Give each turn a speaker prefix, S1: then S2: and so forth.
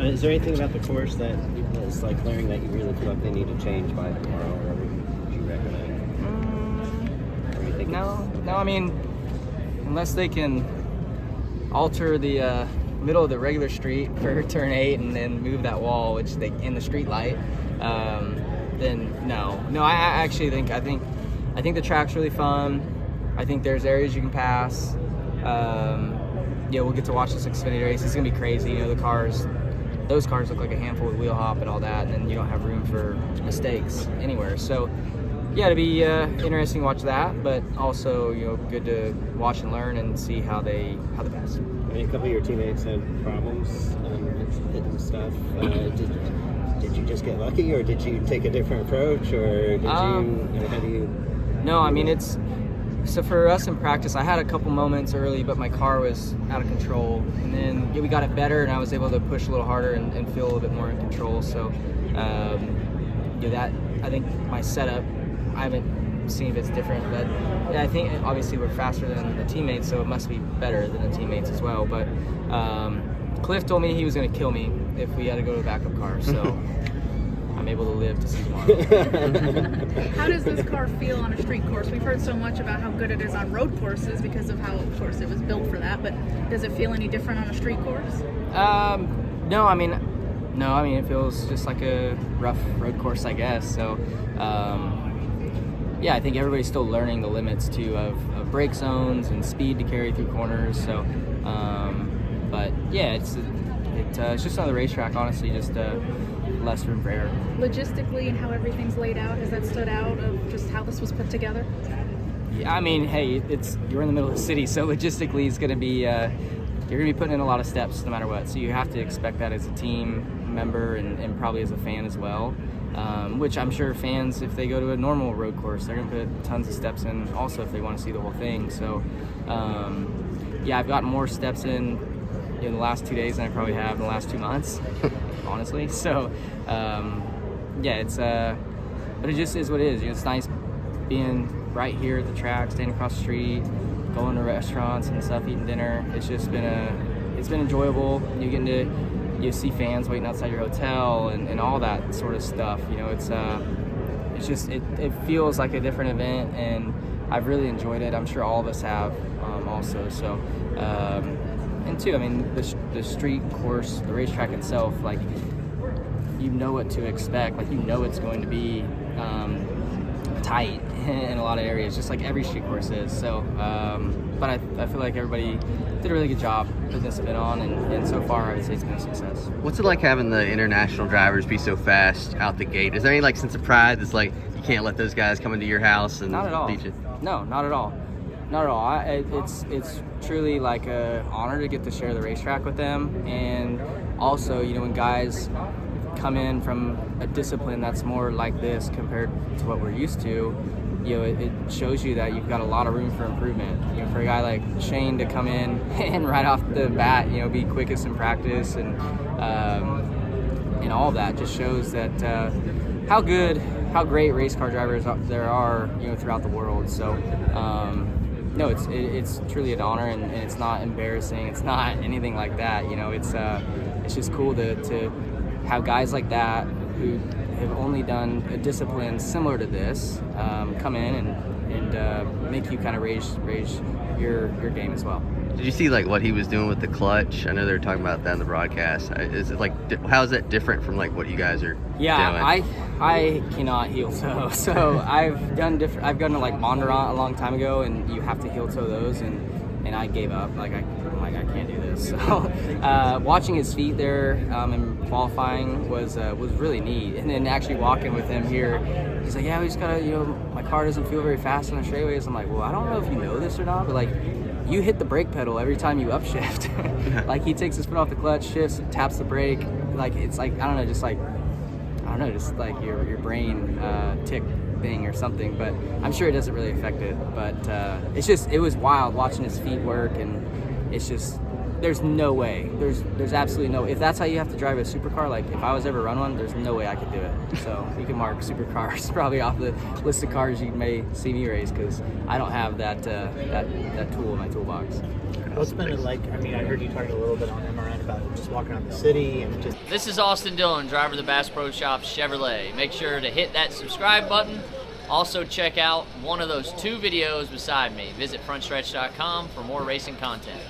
S1: Is there anything about the course that is like learning that you really feel like they need to change by tomorrow, or would you recommend? Or you think
S2: No. I mean, unless they can alter the middle of the regular street for turn 8 and then move that wall, which they in the street light, then no. I actually think the track's really fun. I think there's areas you can pass. We'll get to watch this Xfinity race. It's gonna be crazy. Those cars look like a handful with wheel hop and all that, and then you don't have room for mistakes anywhere. So, yeah, it'll be interesting to watch that, but also, good to watch and learn and see how they pass.
S1: I mean, a couple of your teammates had problems hitting stuff. Did you just get lucky, or did you take a different approach, or did how do you?
S2: No, I mean So for us in practice, I had a couple moments early, but my car was out of control. And then we got it better, and I was able to push a little harder and feel a little bit more in control. So, that I think my setup, I haven't seen if it's different, but I think obviously we're faster than the teammates, so it must be better than the teammates as well. But Cliff told me he was going to kill me if we had to go to a backup car. So. I'm able to live to see tomorrow.
S3: How does this car feel on a street course? We've heard so much about how good it is on road courses because of how, of course, it was built for that. But does it feel any different on a street course?
S2: No. I mean, it feels just like a rough road course, I guess. So, I think everybody's still learning the limits too of brake zones and speed to carry through corners. So, but yeah, it's just another racetrack. Honestly, just. Less room for error.
S3: Logistically and how everything's laid out, has that stood out of just how this was put together?
S2: Yeah, I mean, hey, you're in the middle of the city, so logistically it's going to be you're going to be putting in a lot of steps no matter what. So you have to expect that as a team member and probably as a fan as well. Which I'm sure fans, if they go to a normal road course, they're going to put tons of steps in also if they want to see the whole thing. So I've gotten more steps in the last 2 days than I probably have in the last 2 months. Honestly, so but it just is what it is. It's nice being right here at the track, staying across the street, going to restaurants and stuff, eating dinner. It's just been enjoyable. You get to see fans waiting outside your hotel and all that sort of stuff. It feels like a different event, and I've really enjoyed it. I'm sure all of us have also. So. And two, I mean, the street course, the racetrack itself, like, you know what to expect. Like, it's going to be tight in a lot of areas, just like every street course is. So, but I feel like everybody did a really good job putting this event on, and so far I would say it's been a success.
S4: What's it like having the international drivers be so fast out the gate? Is there any sense of pride that's like you can't let those guys come into your house and
S2: not at all.
S4: beat you?
S2: No, not at all. Not at all. It's truly like an honor to get to share the racetrack with them, and also, when guys come in from a discipline that's more like this compared to what we're used to, it shows you that you've got a lot of room for improvement. For a guy like Shane to come in and right off the bat, be quickest in practice and all of that just shows that how great race car drivers there are, throughout the world. So. No, it's truly an honor, and it's not embarrassing. It's not anything like that. It's just cool to have guys like that who have only done a discipline similar to this come in and make you kind of raise your game as well.
S4: Did you see what he was doing with the clutch? I know they were talking about that in the broadcast. Is it how is that different from what you guys are doing?
S2: I cannot heel toe. So I've done Bondurant a long time ago, and you have to heel toe those, and I gave up. I can't do this. So watching his feet there in qualifying was really neat, and then actually walking with him here, he's like, yeah, we just gotta, my car doesn't feel very fast on the straightaways. I'm like, well, I don't know if you know this or not, but you hit the brake pedal every time you upshift. He takes his foot off the clutch, shifts, taps the brake. It's I don't know, just your brain tick thing or something. But I'm sure it doesn't really affect it. But it was wild watching his feet work, and it's just there's no way. There's absolutely no. If that's how you have to drive a supercar, like if I was ever run one, there's no way I could do it. So you can mark supercars probably off the list of cars you may see me race, because I don't have that tool in my toolbox.
S5: What's been it like? I mean, I heard you talking a little bit on MRN about just walking around the city and just.
S6: This is Austin Dillon, driver of the Bass Pro Shops Chevrolet. Make sure to hit that subscribe button. Also check out one of those 2 videos beside me. Visit frontstretch.com for more racing content.